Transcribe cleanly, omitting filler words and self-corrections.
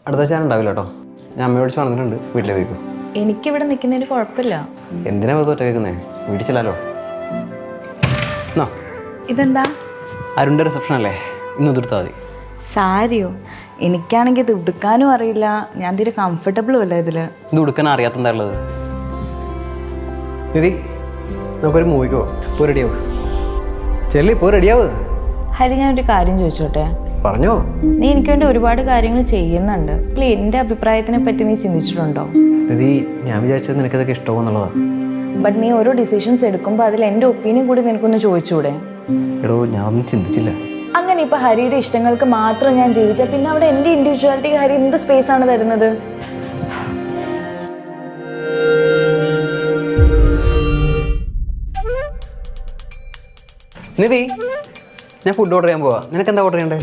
അടുത്ത ആഴ്ച ഞാൻ ഉണ്ടാവില്ല കേട്ടോ. ഞാൻ അമ്മയോട് പറഞ്ഞിട്ടുണ്ട്, വീട്ടിലേക്ക് പോയിക്കോ. എനിക്കിവിടെ നിൽക്കുന്നതിന് കുഴപ്പമില്ല. എന്തിനാ വെറുതെ ഒറ്റ കേൾക്കുന്നേ? വീട്ടിൽ ചെല്ലാലോ. എന്നാ ഇതെന്താ? അരുണിൻ്റെ റിസപ്ഷൻ അല്ലേ, ഇന്ന് ഉതിർത്താൽ മതി. സാരിയോ? എനിക്കാണെങ്കിൽ ഇത് ഉടുക്കാനും അറിയില്ല. ഞാൻ തീരെ കംഫർട്ടബിളും അല്ല ഇതിൽ. ഇത് ഉടുക്കാൻ അറിയാത്ത എന്താ ഉള്ളത്? നിധി, നമുക്കൊരു മൂവിക്ക് പോവാം. ഇപ്പോൾ റെഡിയാവും. ചെല്ലി ഇപ്പോൾ റെഡിയാവ്. ഹരി, ഞാനൊരു കാര്യം ചോദിച്ചോട്ടെ? പറഞ്ഞോ. നീ എനിക്ക് വേണ്ടി ഒരുപാട് കാര്യങ്ങൾ ചെയ്യുന്നുണ്ട്. എൻ്റെ അഭിപ്രായത്തിനെ പറ്റി നീ ചിന്തിച്ചിട്ടുണ്ടോ? നിധി, ഞാൻ വിചാരിച്ചത് നിനക്കിതൊക്കെ ഇഷ്ടമാണെന്നുള്ളതാണ്. ബട്ട് നീ ഓരോ ഡിസിഷൻസ് എടുക്കുമ്പോൾ അതിൽ എൻ്റെ ഒപ്പീനിയൻ കൂടി നിനക്കൊന്ന് ചോദിച്ചുകൂടെ? എടോ, ഞാൻ ഒന്നും ചിന്തിച്ചില്ല. അങ്ങനെ ഇപ്പോൾ ഹരിയുടെ ഇഷ്ടങ്ങൾക്ക് മാത്രം ഞാൻ ജീവിച്ചാൽ പിന്നെ അവിടെ എൻ്റെ ഇൻഡിവിജ്വാലിറ്റിക്ക് ഹരി എന്ത് സ്പേസ് ആണ് തരുന്നത്? നിധി, ഞാൻ ഫുഡ് ഓർഡർ ചെയ്യാൻ പോവാ. നിനക്ക് എന്താ ഓർഡർ ചെയ്യണ്ടേ?